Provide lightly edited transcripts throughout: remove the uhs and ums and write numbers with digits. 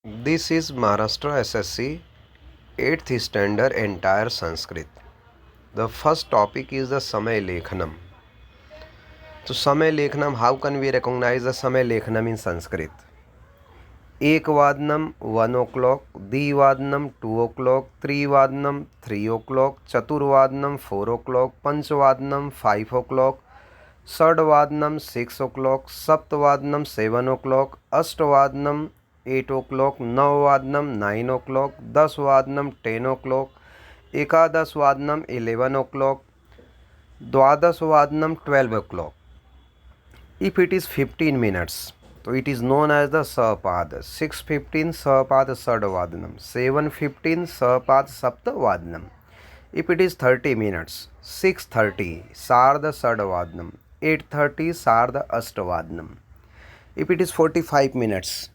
This is Maharashtra SSC 8th standard entire Sanskrit. The first topic is the Samay Lekhanam. So Samay Lekhanam, how can we recognize the Samay Lekhanam in Sanskrit? Ekvadanam 1 o'clock, Divadanam 2 o'clock, Trivadanam 3 o'clock, Chaturvadanam 4 o'clock, Panchvadanam 5 o'clock, Sadvadanam 6 o'clock, Saptvadanam 7 o'clock, Ashtvadanam 8 o'clock, Navvadanam 9 o'clock, Dasvadanam 10 o'clock, Ekadasvadanam 11 o'clock, Dwadasvadanam 12 o'clock. If it is 15 minutes, so it is known as the Sapad. 6:15 Sapad Sadvadanam, 7:15 Sapad Saptavadanam. If it is 30 minutes, 6:30 Sarda Sadvadanam, 8:30 Sarda Ashtavadanam. If it is 45 minutes,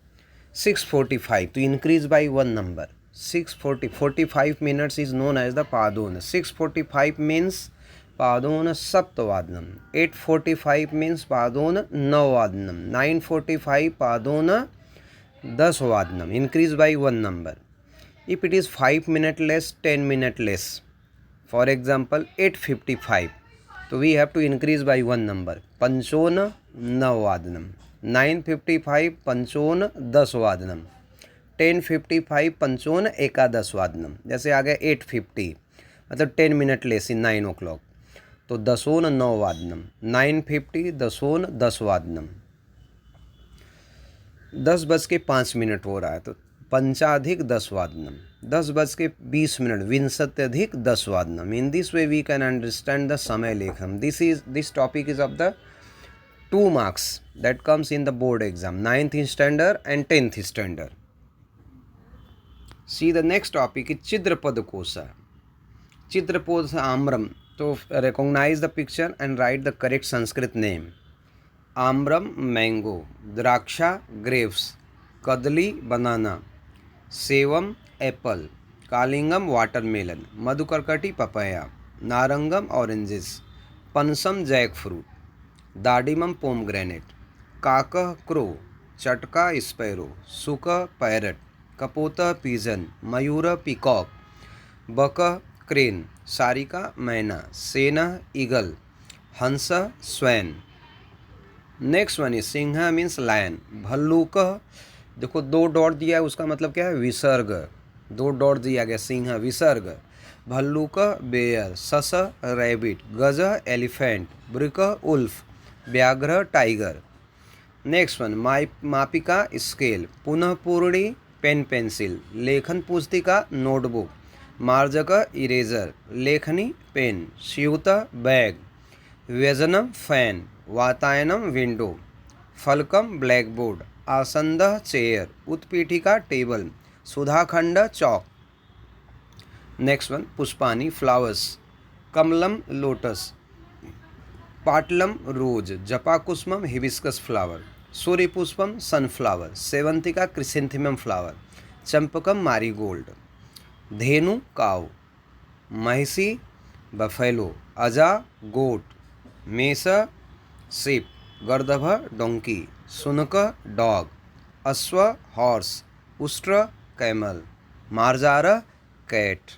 6:45, to increase by one number. 45 minutes is known as the Padona. 6:45 means Padona Saptavadanam. 8:45 means Padona Navvadanam. 9:45 Padona Dasvadanam. Increase by one number. If it is 5 minutes less, 10 minutes less. For example, 8:55. So we have to increase by one number. Panchona Navvadanam. 9:55 पंचोन 10वादनम. 10:55 पंचोन एकादशवादनम. जैसे आ गया 8:50, मतलब 10 minute less in 9 o'clock, तो 10 9वादनम. 9:50 10 10वादनम. 10:05 हो रहा है तो पंचाधिक 10वादनम. 10:20 विंशत्यधिक 10वादनम. In this way we can understand the समय लेखम. This topic is of the 2 marks that comes in the board exam, 9th standard and 10th standard. See, the next topic is Chidrapad Kosa. Chidrapad Amram. So recognize the picture and write the correct Sanskrit name. Amram, mango. Draksha, grapes. Kadali, banana. Sevam, apple. Kalingam, watermelon. Madhukarkati, papaya. Narangam, oranges. Pansam, jackfruit. दाडिमम pomegranate. काकः crow. चटका sparrow. सुकः parrot. कपोतः pigeon. मयूरः peacock. बकः crane. सारिका myna. सेनः eagle. हंसः स्वैन. नेक्स्ट वन इज सिंह मीन्स लायन. भल्लूकः, देखो 2 डॉट दिया है, उसका मतलब क्या है? विसर्ग. 2 डॉट दिया गया, सिंह विसर्ग. भल्लूकः बेयर. ससः रैबिट. गजः एलिफेंट. बृकः उल्फ. व्याघ्र टाइगर. नेक्स्ट वन मापिका स्केल. पुनः पूर्णी पेन पेंसिल. लेखन पुस्तिका नोटबुक. मार्जक इरेजर. लेखनी पेन. स्यूत बैग. व्यजनम फैन. वातायनम विंडो. फलकम ब्लैक बोर्ड. आसंद चेयर. उत्पीठिका टेबल. सुधाखंड चौक. नेक्स्ट वन पुष्पानी फ्लावर्स. कमलम लोटस. पाटलम रोज. जपाकुसुमम हिबिस्कस फ्लावर. सूर्यपुष्पम सनफ्लावर. सेवंतिका क्रिसेंथेमम फ्लावर. चंपकम मारीगोल्ड. धेनु काव. महिषी बफेलो. अजा गोट. मेष शिप. गर्दभ डोंकी. शुनक डॉग. अश्व हॉर्स. उष्ट्र कैमल. मार्जार कैट.